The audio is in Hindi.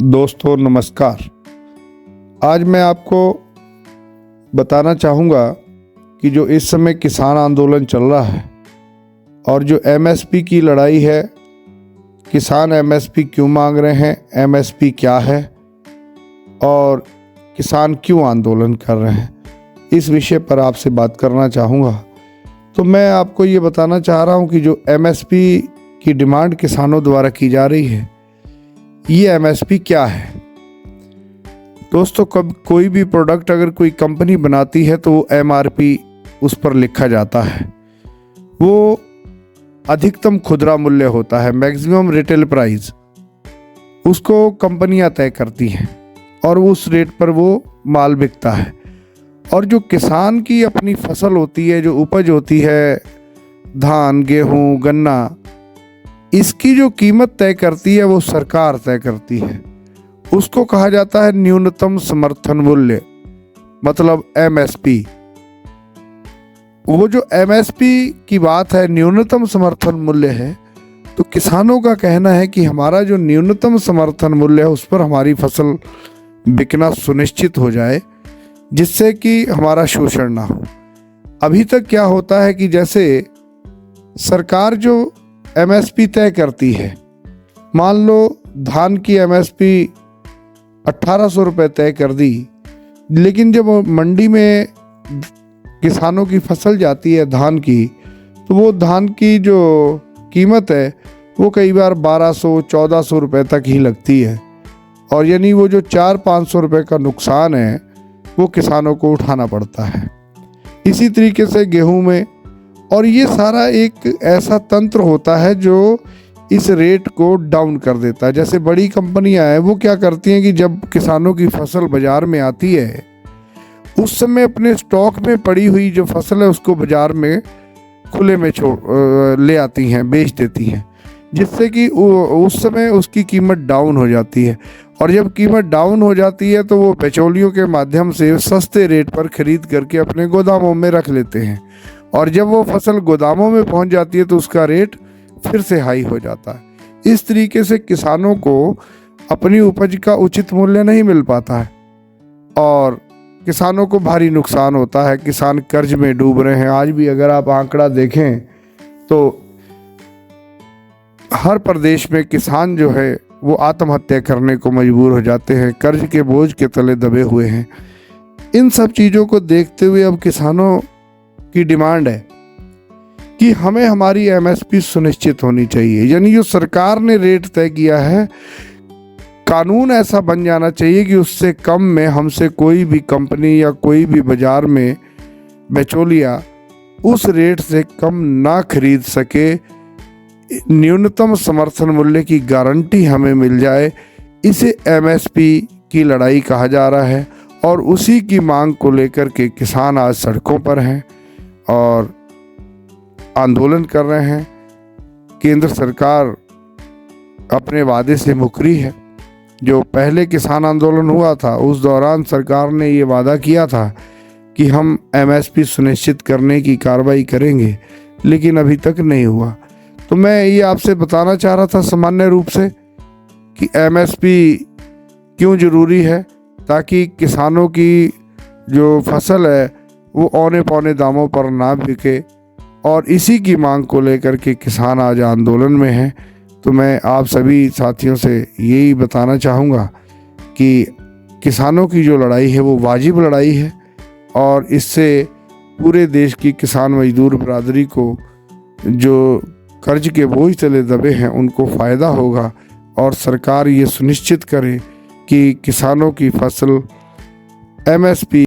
दोस्तों नमस्कार। आज मैं आपको बताना चाहूँगा कि जो इस समय किसान आंदोलन चल रहा है और जो एमएसपी की लड़ाई है, किसान एमएसपी क्यों मांग रहे हैं, एमएसपी क्या है और किसान क्यों आंदोलन कर रहे हैं, इस विषय पर आपसे बात करना चाहूँगा। तो मैं आपको ये बताना चाह रहा हूँ कि जो एमएसपी की डिमांड किसानों द्वारा की जा रही है, ये एमएसपी क्या है। दोस्तों, कब कोई भी प्रोडक्ट अगर कोई कंपनी बनाती है तो वो एमआरपी उस पर लिखा जाता है। वो अधिकतम खुदरा मूल्य होता है, मैक्सिमम रिटेल प्राइस, उसको कंपनियां तय करती हैं और उस रेट पर वो माल बिकता है। और जो किसान की अपनी फसल होती है, जो उपज होती है, धान, गेहूँ, गन्ना, इसकी जो कीमत तय करती है वो सरकार तय करती है। उसको कहा जाता है न्यूनतम समर्थन मूल्य, मतलब एमएसपी। वो जो एमएसपी की बात है, न्यूनतम समर्थन मूल्य है, तो किसानों का कहना है कि हमारा जो न्यूनतम समर्थन मूल्य है उस पर हमारी फसल बिकना सुनिश्चित हो जाए, जिससे कि हमारा शोषण ना हो। अभी तक क्या होता है कि जैसे सरकार जो एमएसपी तय करती है, मान लो धान की एमएसपी 1800 रुपये तय कर दी, लेकिन जब मंडी में किसानों की फसल जाती है धान की, तो वो धान की जो कीमत है वो कई बार 1200-1400 रुपये तक ही लगती है। और यानी वो जो 400-500 रुपये का नुकसान है वो किसानों को उठाना पड़ता है। इसी तरीके से गेहूं में, और ये सारा एक ऐसा तंत्र होता है जो इस रेट को डाउन कर देता है। जैसे बड़ी कंपनियां हैं, वो क्या करती हैं कि जब किसानों की फसल बाज़ार में आती है, उस समय अपने स्टॉक में पड़ी हुई जो फसल है उसको बाज़ार में खुले में ले आती हैं, बेच देती हैं, जिससे कि उस समय उसकी कीमत डाउन हो जाती है। और जब कीमत डाउन हो जाती है तो वो बिचौलियों के माध्यम से सस्ते रेट पर खरीद करके अपने गोदामों में रख लेते हैं। और जब वो फसल गोदामों में पहुंच जाती है तो उसका रेट फिर से हाई हो जाता है। इस तरीके से किसानों को अपनी उपज का उचित मूल्य नहीं मिल पाता है और किसानों को भारी नुकसान होता है। किसान कर्ज में डूब रहे हैं। आज भी अगर आप आंकड़ा देखें तो हर प्रदेश में किसान जो है वो आत्महत्या करने को मजबूर हो जाते हैं, कर्ज के बोझ के तले दबे हुए हैं। इन सब चीज़ों को देखते हुए अब किसानों की डिमांड है कि हमें हमारी एमएसपी सुनिश्चित होनी चाहिए। यानी जो सरकार ने रेट तय किया है, कानून ऐसा बन जाना चाहिए कि उससे कम में हमसे कोई भी कंपनी या कोई भी बाजार में बिचौलिया उस रेट से कम ना खरीद सके। न्यूनतम समर्थन मूल्य की गारंटी हमें मिल जाए। इसे एमएसपी की लड़ाई कहा जा रहा है और उसी की मांग को लेकर के किसान आज सड़कों पर हैं और आंदोलन कर रहे हैं। केंद्र सरकार अपने वादे से मुकरी है। जो पहले किसान आंदोलन हुआ था उस दौरान सरकार ने ये वादा किया था कि हम एमएसपी सुनिश्चित करने की कार्रवाई करेंगे, लेकिन अभी तक नहीं हुआ। तो मैं ये आपसे बताना चाह रहा था सामान्य रूप से कि एमएसपी क्यों ज़रूरी है, ताकि किसानों की जो फसल है वो औने पौने दामों पर ना बिके। और इसी की मांग को लेकर के किसान आज आंदोलन में हैं। तो मैं आप सभी साथियों से यही बताना चाहूँगा कि किसानों की जो लड़ाई है वो वाजिब लड़ाई है और इससे पूरे देश की किसान मजदूर बरादरी को जो कर्ज के बोझ तले दबे हैं उनको फ़ायदा होगा। और सरकार ये सुनिश्चित करे कि किसानों की फसल एमएसपी